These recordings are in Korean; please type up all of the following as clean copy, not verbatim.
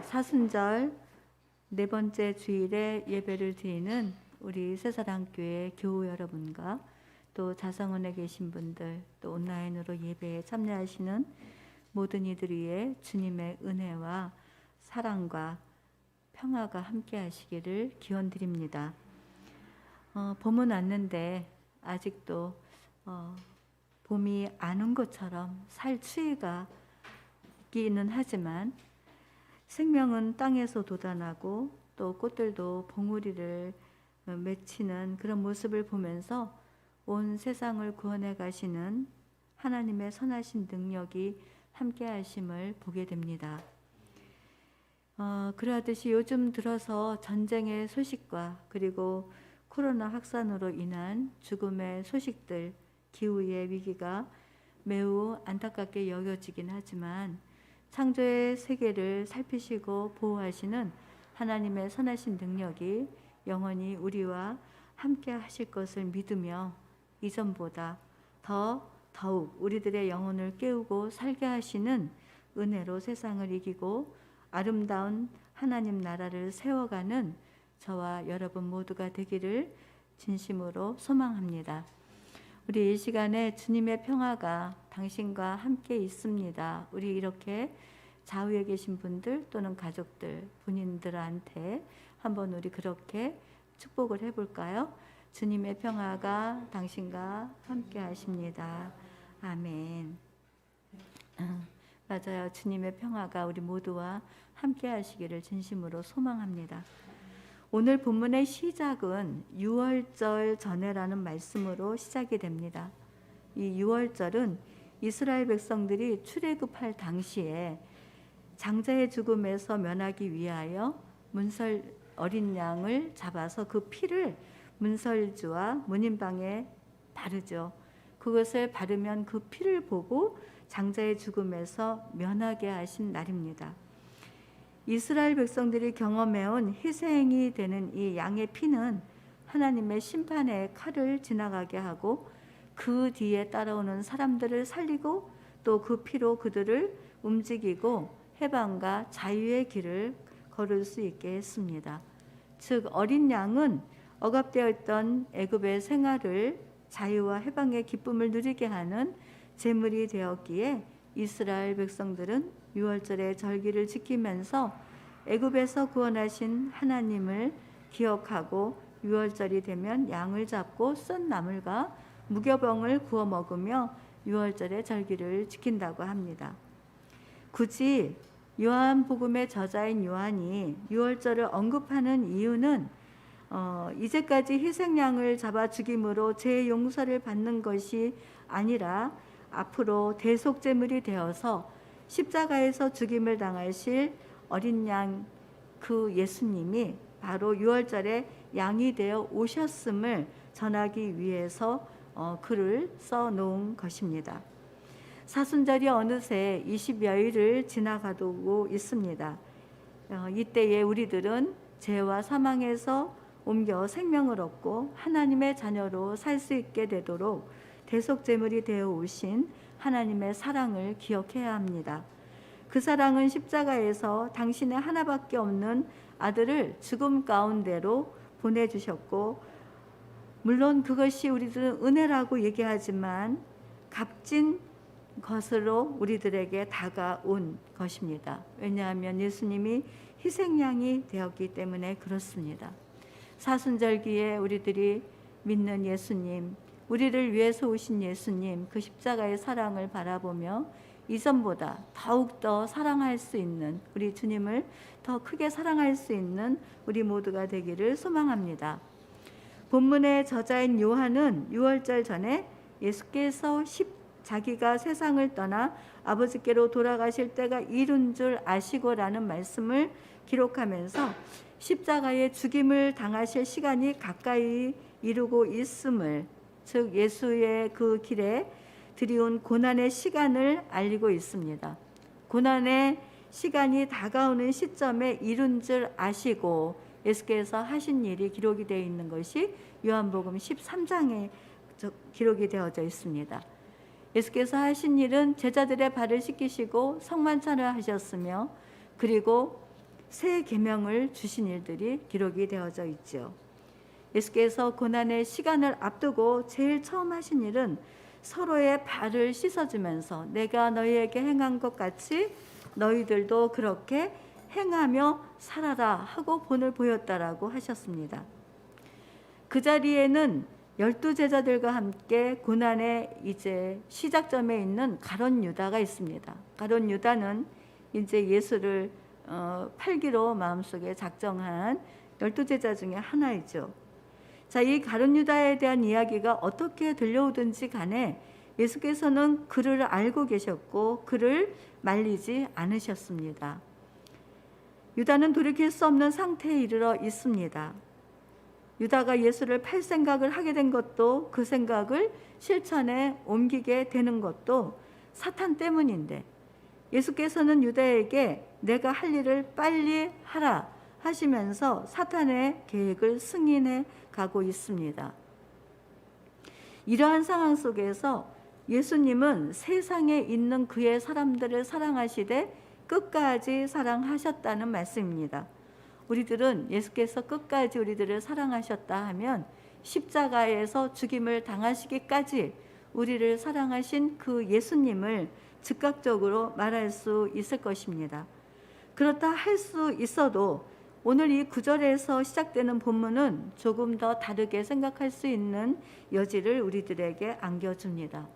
사순절 네 번째 주일에 예배를 드리는 우리 새사랑교회 교우 여러분과 또 자성원에 계신 분들, 또 온라인으로 예배에 참여하시는 모든 이들 위해 주님의 은혜와 사랑과 평화가 함께 하시기를 기원드립니다. 봄은 왔는데 아직도 봄이 안 온 것처럼 살추위가 있기는 하지만 생명은 땅에서 돋아나고 또 꽃들도 봉우리를 맺히는 그런 모습을 보면서 온 세상을 구원해 가시는 하나님의 선하신 능력이 함께 하심을 보게 됩니다. 그러하듯이 요즘 들어서 전쟁의 소식과 그리고 코로나 확산으로 인한 죽음의 소식들, 기후의 위기가 매우 안타깝게 여겨지긴 하지만 창조의 세계를 살피시고 보호하시는 하나님의 선하신 능력이 영원히 우리와 함께 하실 것을 믿으며 이전보다 더욱 우리들의 영혼을 깨우고 살게 하시는 은혜로 세상을 이기고 아름다운 하나님 나라를 세워가는 저와 여러분 모두가 되기를 진심으로 소망합니다. 우리 이 시간에 주님의 평화가 당신과 함께 있습니다. 우리 이렇게 좌우에 계신 분들 또는 가족들, 본인들한테 한번 우리 그렇게 축복을 해볼까요? 주님의 평화가 당신과 함께 하십니다. 아멘. 맞아요. 주님의 평화가 우리 모두와 함께 하시기를 진심으로 소망합니다. 오늘 본문의 시작은 유월절 전에라는 말씀으로 시작이 됩니다. 이 유월절은 이스라엘 백성들이 출애굽할 당시에 장자의 죽음에서 면하기 위하여 문설 어린 양을 잡아서 그 피를 문설주와 문인방에 바르죠. 그것을 바르면 그 피를 보고 장자의 죽음에서 면하게 하신 날입니다. 이스라엘 백성들이 경험해온 희생이 되는 이 양의 피는 하나님의 심판의 칼을 지나가게 하고 그 뒤에 따라오는 사람들을 살리고 또 그 피로 그들을 움직이고 해방과 자유의 길을 걸을 수 있게 했습니다. 즉 어린 양은 억압되어 있던 애굽의 생활을 자유와 해방의 기쁨을 누리게 하는 제물이 되었기에 이스라엘 백성들은 유월절의 절기를 지키면서 애굽에서 구원하신 하나님을 기억하고 유월절이 되면 양을 잡고 쓴 나물과 무교병을 구워 먹으며 유월절의 절기를 지킨다고 합니다. 굳이 요한복음의 저자인 요한이 유월절을 언급하는 이유는 이제까지 희생양을 잡아 죽임으로 죄 용서를 받는 것이 아니라 앞으로 대속제물이 되어서 십자가에서 죽임을 당하실 어린 양 그 예수님이 바로 유월절에 양이 되어 오셨음을 전하기 위해서 글을 써놓은 것입니다. 사순절이 어느새 20여일을 지나가고 있습니다. 이때에 우리들은 죄와 사망에서 옮겨 생명을 얻고 하나님의 자녀로 살 수 있게 되도록 대속제물이 되어 오신 하나님의 사랑을 기억해야 합니다. 그 사랑은 십자가에서 당신의 하나밖에 없는 아들을 죽음 가운데로 보내주셨고, 물론 그것이 우리들은 은혜라고 얘기하지만 값진 것으로 우리들에게 다가온 것입니다. 왜냐하면 예수님이 희생양이 되었기 때문에 그렇습니다. 사순절기에 우리들이 믿는 예수님, 우리를 위해서 오신 예수님, 그 십자가의 사랑을 바라보며 이전보다 더욱더 사랑할 수 있는, 우리 주님을 더 크게 사랑할 수 있는 우리 모두가 되기를 소망합니다. 본문의 저자인 요한은 유월절 전에 예수께서 자기가 세상을 떠나 아버지께로 돌아가실 때가 이른 줄 아시고라는 말씀을 기록하면서 십자가의 죽임을 당하실 시간이 가까이 이르고 있음을, 즉 예수의 그 길에 드리운 고난의 시간을 알리고 있습니다. 고난의 시간이 다가오는 시점에 이른 줄 아시고 예수께서 하신 일이 기록이 되어 있는 것이 요한복음 13장에 기록이 되어져 있습니다. 예수께서 하신 일은 제자들의 발을 씻기시고 성만찬을 하셨으며, 그리고 새 계명을 주신 일들이 기록이 되어져 있죠. 예수께서 고난의 시간을 앞두고 제일 처음 하신 일은 서로의 발을 씻어주면서 내가 너희에게 행한 것 같이 너희들도 그렇게 행하며 살아라 하고 본을 보였다라고 하셨습니다. 그 자리에는 12제자들과 함께 고난의 이제 시작점에 있는 가룟 유다가 있습니다. 가룟 유다는 이제 예수를 팔기로 마음속에 작정한 12제자 중에 하나이죠. 자, 이 가룟 유다에 대한 이야기가 어떻게 들려오든지 간에 예수께서는 그를 알고 계셨고 그를 말리지 않으셨습니다. 유다는 돌이킬 수 없는 상태에 이르러 있습니다. 유다가 예수를 팔 생각을 하게 된 것도 그 생각을 실천에 옮기게 되는 것도 사탄 때문인데 예수께서는 유다에게 내가 할 일을 빨리 하라 하시면서 사탄의 계획을 승인해 가고 있습니다. 이러한 상황 속에서 예수님은 세상에 있는 그의 사람들을 사랑하시되 끝까지 사랑하셨다는 말씀입니다. 우리들은 예수께서 끝까지 우리들을 사랑하셨다 하면 십자가에서 죽임을 당하시기까지 우리를 사랑하신 그 예수님을 즉각적으로 말할 수 있을 것입니다. 그렇다 할 수 있어도 오늘 이 9절에서 시작되는 본문은 조금 더 다르게 생각할 수 있는 여지를 우리들에게 안겨줍니다.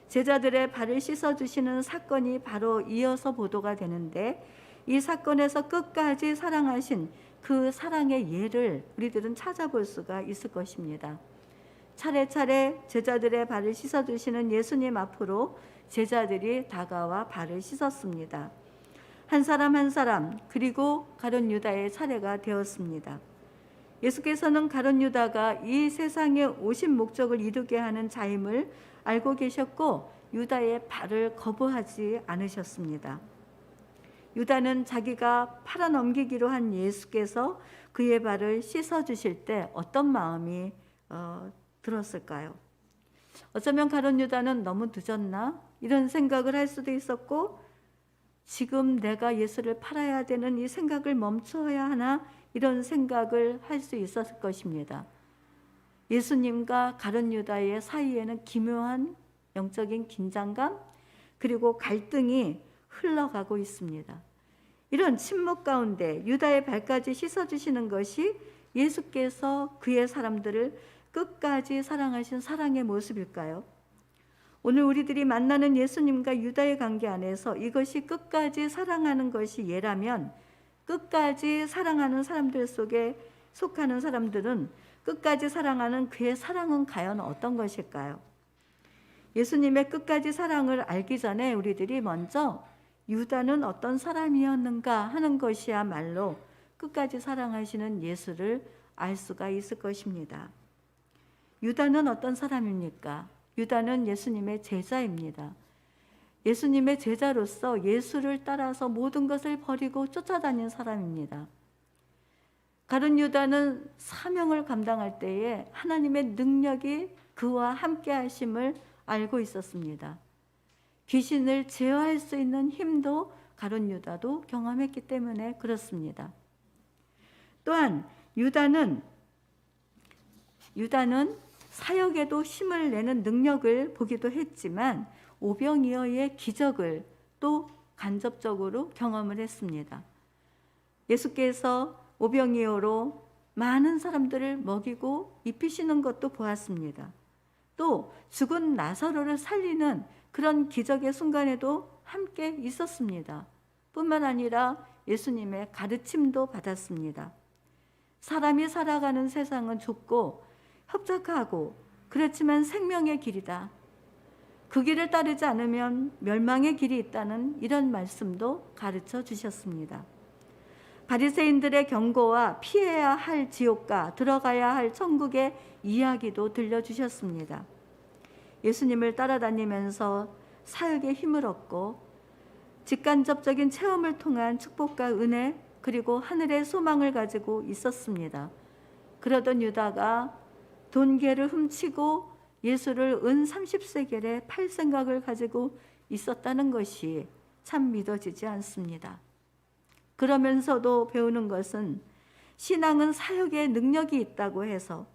제자들의 발을 씻어주시는 사건이 바로 이어서 보도가 되는데 이 사건에서 끝까지 사랑하신 그 사랑의 예를 우리들은 찾아볼 수가 있을 것입니다. 차례차례 제자들의 발을 씻어주시는 예수님 앞으로 제자들이 다가와 발을 씻었습니다. 한 사람 한 사람 그리고 가룟 유다의 차례가 되었습니다. 예수께서는 가룟 유다가 이 세상에 오신 목적을 이루게 하는 자임을 알고 계셨고 유다의 발을 거부하지 않으셨습니다. 유다는 자기가 팔아넘기기로 한 예수께서 그의 발을 씻어주실 때 어떤 마음이 들었을까요? 어쩌면 가룟 유다는 너무 늦었나? 이런 생각을 할 수도 있었고 지금 내가 예수를 팔아야 되는 이 생각을 멈춰야 하나? 이런 생각을 할 수 있었을 것입니다. 예수님과 가룟 유다의 사이에는 기묘한 영적인 긴장감 그리고 갈등이 흘러가고 있습니다. 이런 침묵 가운데 유다의 발까지 씻어주시는 것이 예수께서 그의 사람들을 끝까지 사랑하신 사랑의 모습일까요? 오늘 우리들이 만나는 예수님과 유다의 관계 안에서 이것이 끝까지 사랑하는 것이 예라면 끝까지 사랑하는 사람들 속에 속하는 사람들은 끝까지 사랑하는 그의 사랑은 과연 어떤 것일까요? 예수님의 끝까지 사랑을 알기 전에 우리들이 먼저 유다는 어떤 사람이었는가 하는 것이야말로 끝까지 사랑하시는 예수를 알 수가 있을 것입니다. 유다는 어떤 사람입니까? 유다는 예수님의 제자입니다. 예수님의 제자로서 예수를 따라서 모든 것을 버리고 쫓아다닌 사람입니다. 가룟 유다는 사명을 감당할 때에 하나님의 능력이 그와 함께 하심을 알고 있었습니다. 귀신을 제어할 수 있는 힘도 가룟 유다도 경험했기 때문에 그렇습니다. 또한 유다는 사역에도 힘을 내는 능력을 보기도 했지만 오병이어의 기적을 또 간접적으로 경험을 했습니다. 예수께서 오병이어로 많은 사람들을 먹이고 입히시는 것도 보았습니다. 또 죽은 나사로를 살리는 그런 기적의 순간에도 함께 있었습니다. 뿐만 아니라 예수님의 가르침도 받았습니다. 사람이 살아가는 세상은 좁고 협착하고 그렇지만 생명의 길이다. 그 길을 따르지 않으면 멸망의 길이 있다는 이런 말씀도 가르쳐 주셨습니다. 바리새인들의 경고와 피해야 할 지옥과 들어가야 할 천국의 이야기도 들려주셨습니다. 예수님을 따라다니면서 사역의 힘을 얻고 직간접적인 체험을 통한 축복과 은혜 그리고 하늘의 소망을 가지고 있었습니다. 그러던 유다가 돈계를 훔치고 예수를 은 30세겔에 팔 생각을 가지고 있었다는 것이 참 믿어지지 않습니다. 그러면서도 배우는 것은 신앙은 사역의 능력이 있다고 해서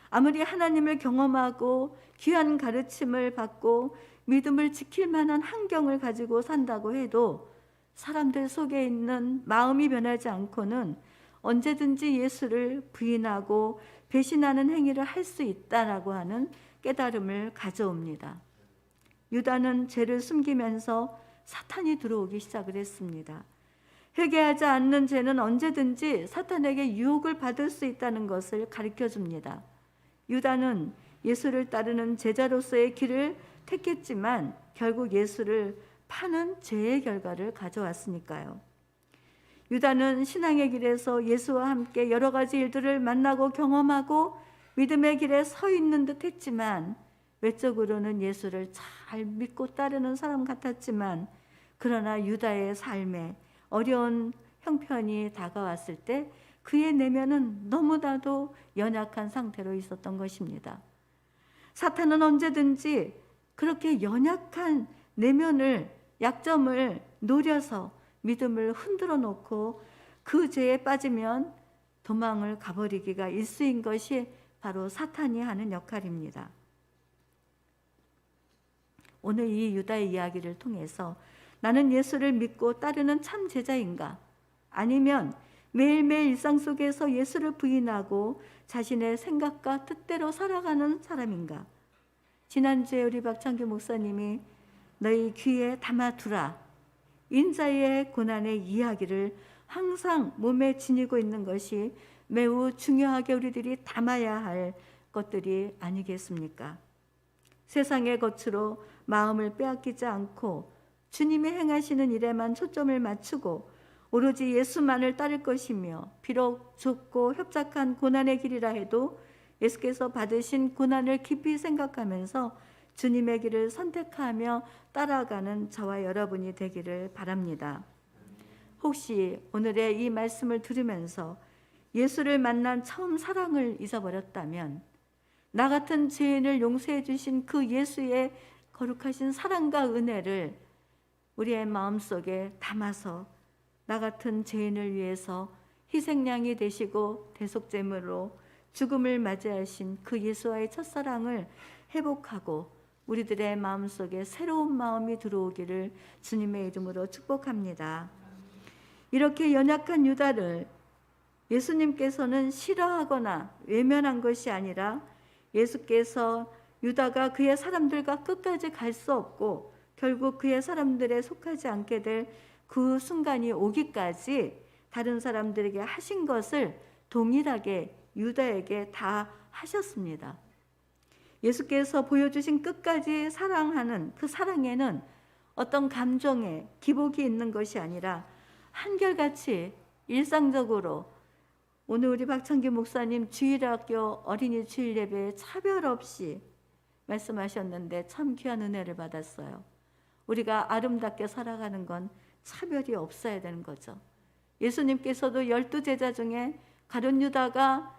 아무리 하나님을 경험하고 귀한 가르침을 받고 믿음을 지킬 만한 환경을 가지고 산다고 해도 사람들 속에 있는 마음이 변하지 않고는 언제든지 예수를 부인하고 배신하는 행위를 할 수 있다라고 하는 깨달음을 가져옵니다. 유다는 죄를 숨기면서 사탄이 들어오기 시작을 했습니다. 회개하지 않는 죄는 언제든지 사탄에게 유혹을 받을 수 있다는 것을 가르쳐 줍니다. 유다는 예수를 따르는 제자로서의 길을 택했지만 결국 예수를 파는 죄의 결과를 가져왔으니까요. 유다는 신앙의 길에서 예수와 함께 여러 가지 일들을 만나고 경험하고 믿음의 길에 서 있는 듯 했지만 외적으로는 예수를 잘 믿고 따르는 사람 같았지만 그러나 유다의 삶에 어려운 형편이 다가왔을 때 그의 내면은 너무나도 연약한 상태로 있었던 것입니다. 사탄은 언제든지 그렇게 연약한 내면을, 약점을 노려서 믿음을 흔들어 놓고 그 죄에 빠지면 도망을 가버리기가 일쑤인 것이 바로 사탄이 하는 역할입니다. 오늘 이 유다의 이야기를 통해서 나는 예수를 믿고 따르는 참 제자인가? 아니면 매일매일 일상 속에서 예수를 부인하고 자신의 생각과 뜻대로 살아가는 사람인가? 지난주에 우리 박창규 목사님이 너희 귀에 담아두라. 인자의 고난의 이야기를 항상 몸에 지니고 있는 것이 매우 중요하게 우리들이 담아야 할 것들이 아니겠습니까? 세상의 것으로 마음을 빼앗기지 않고 주님이 행하시는 일에만 초점을 맞추고 오로지 예수만을 따를 것이며 비록 좁고 협착한 고난의 길이라 해도 예수께서 받으신 고난을 깊이 생각하면서 주님의 길을 선택하며 따라가는 저와 여러분이 되기를 바랍니다. 혹시 오늘의 이 말씀을 들으면서 예수를 만난 처음 사랑을 잊어버렸다면 나 같은 죄인을 용서해 주신 그 예수의 거룩하신 사랑과 은혜를 우리의 마음속에 담아서 나 같은 죄인을 위해서 희생양이 되시고 대속제물로 죽음을 맞이하신 그 예수와의 첫사랑을 회복하고 우리들의 마음속에 새로운 마음이 들어오기를 주님의 이름으로 축복합니다. 이렇게 연약한 유다를 예수님께서는 싫어하거나 외면한 것이 아니라 예수께서 유다가 그의 사람들과 끝까지 갈 수 없고 결국 그의 사람들에 속하지 않게 될 그 순간이 오기까지 다른 사람들에게 하신 것을 동일하게 유다에게 다 하셨습니다. 예수께서 보여주신 끝까지 사랑하는 그 사랑에는 어떤 감정에 기복이 있는 것이 아니라 한결같이 일상적으로 오늘 우리 박창규 목사님 주일학교 어린이 주일 예배에 차별 없이 말씀하셨는데 참 귀한 은혜를 받았어요. 우리가 아름답게 살아가는 건 차별이 없어야 되는 거죠. 예수님께서도 12제자 중에 가룟 유다가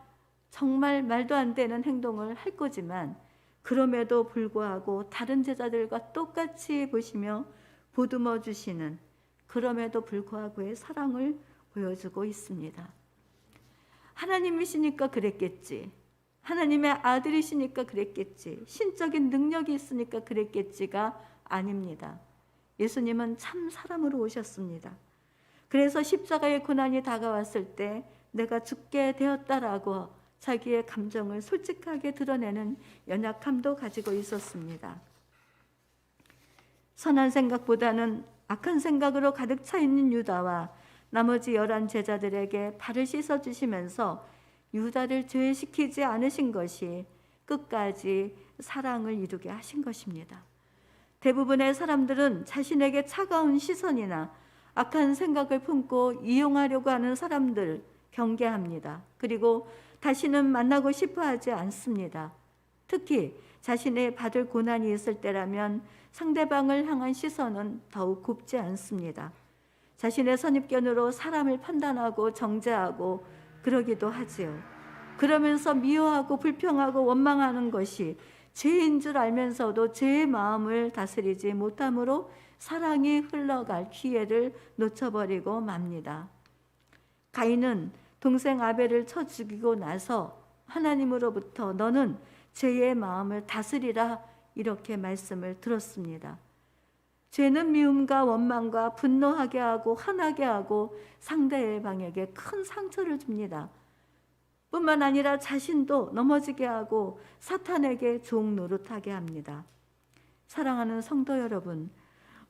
정말 말도 안 되는 행동을 할 거지만 그럼에도 불구하고 다른 제자들과 똑같이 보시며 보듬어 주시는 그럼에도 불구하고의 사랑을 보여주고 있습니다. 하나님이시니까 그랬겠지. 하나님의 아들이시니까 그랬겠지. 신적인 능력이 있으니까 그랬겠지가 아닙니다. 예수님은 참 사람으로 오셨습니다. 그래서 십자가의 고난이 다가왔을 때 내가 죽게 되었다라고 자기의 감정을 솔직하게 드러내는 연약함도 가지고 있었습니다. 선한 생각보다는 악한 생각으로 가득 차 있는 유다와 나머지 11 제자들에게 발을 씻어주시면서 유다를 죄시키지 않으신 것이 끝까지 사랑을 이루게 하신 것입니다. 대부분의 사람들은 자신에게 차가운 시선이나 악한 생각을 품고 이용하려고 하는 사람들 경계합니다. 그리고 다시는 만나고 싶어 하지 않습니다. 특히 자신의 받을 고난이 있을 때라면 상대방을 향한 시선은 더욱 곱지 않습니다. 자신의 선입견으로 사람을 판단하고 정죄하고 그러기도 하지요. 그러면서 미워하고 불평하고 원망하는 것이 죄인 줄 알면서도 죄의 마음을 다스리지 못함으로 사랑이 흘러갈 기회를 놓쳐버리고 맙니다. 가인은 동생 아벨을 쳐 죽이고 나서 하나님으로부터 너는 죄의 마음을 다스리라 이렇게 말씀을 들었습니다. 죄는 미움과 원망과 분노하게 하고 화나게 하고 상대방에게 큰 상처를 줍니다. 뿐만 아니라 자신도 넘어지게 하고 사탄에게 종 노릇하게 합니다. 사랑하는 성도 여러분,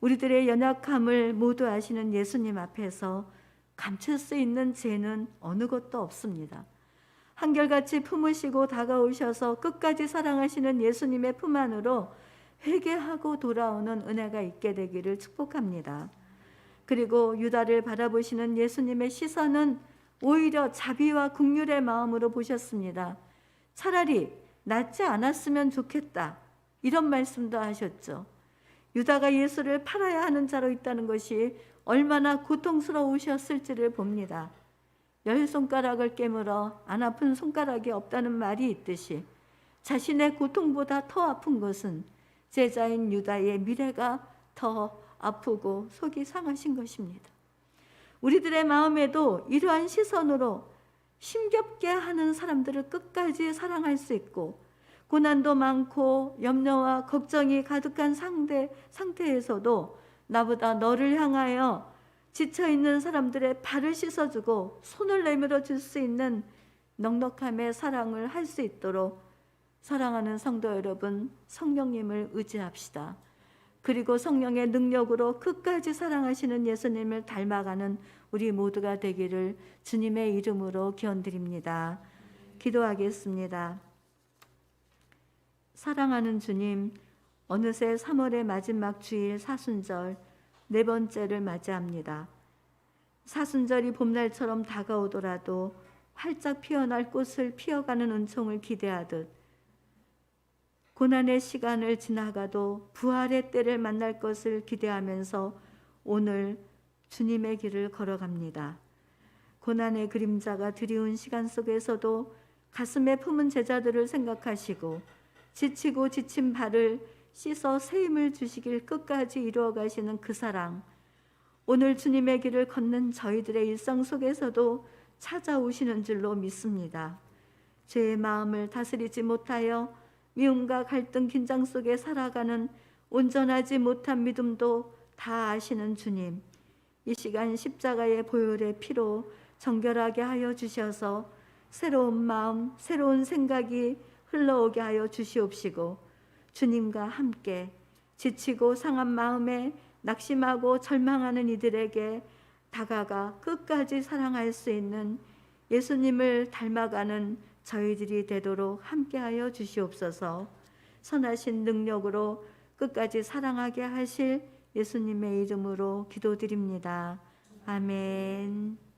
우리들의 연약함을 모두 아시는 예수님 앞에서 감출 수 있는 죄는 어느 것도 없습니다. 한결같이 품으시고 다가오셔서 끝까지 사랑하시는 예수님의 품 안으로 회개하고 돌아오는 은혜가 있게 되기를 축복합니다. 그리고 유다를 바라보시는 예수님의 시선은 오히려 자비와 긍휼의 마음으로 보셨습니다. 차라리 낫지 않았으면 좋겠다, 이런 말씀도 하셨죠. 유다가 예수를 팔아야 하는 자로 있다는 것이 얼마나 고통스러우셨을지를 봅니다. 열 손가락을 깨물어 안 아픈 손가락이 없다는 말이 있듯이 자신의 고통보다 더 아픈 것은 제자인 유다의 미래가 더 아프고 속이 상하신 것입니다. 우리들의 마음에도 이러한 시선으로 힘겹게 하는 사람들을 끝까지 사랑할 수 있고, 고난도 많고 염려와 걱정이 가득한 상태에서도 나보다 너를 향하여 지쳐있는 사람들의 발을 씻어주고 손을 내밀어 줄 수 있는 넉넉함의 사랑을 할 수 있도록 사랑하는 성도 여러분, 성령님을 의지합시다. 그리고 성령의 능력으로 끝까지 사랑하시는 예수님을 닮아가는 우리 모두가 되기를 주님의 이름으로 기원드립니다. 기도하겠습니다. 사랑하는 주님, 어느새 3월의 마지막 주일 사순절 4번째를 맞이합니다. 사순절이 봄날처럼 다가오더라도 활짝 피어날 꽃을 피어가는 은총을 기대하듯 고난의 시간을 지나가도 부활의 때를 만날 것을 기대하면서 오늘 주님의 길을 걸어갑니다. 고난의 그림자가 드리운 시간 속에서도 가슴에 품은 제자들을 생각하시고 지치고 지친 발을 씻어 새 힘을 주시길 끝까지 이루어 가시는 그 사랑, 오늘 주님의 길을 걷는 저희들의 일상 속에서도 찾아오시는 줄로 믿습니다. 죄의 마음을 다스리지 못하여 미움과 갈등, 긴장 속에 살아가는 온전하지 못한 믿음도 다 아시는 주님, 이 시간 십자가의 보혈의 피로 정결하게 하여 주셔서 새로운 마음, 새로운 생각이 흘러오게 하여 주시옵시고, 주님과 함께 지치고 상한 마음에 낙심하고 절망하는 이들에게 다가가 끝까지 사랑할 수 있는 예수님을 닮아가는 저희들이 되도록 함께하여 주시옵소서. 선하신 능력으로 끝까지 사랑하게 하실 예수님의 이름으로 기도드립니다. 아멘.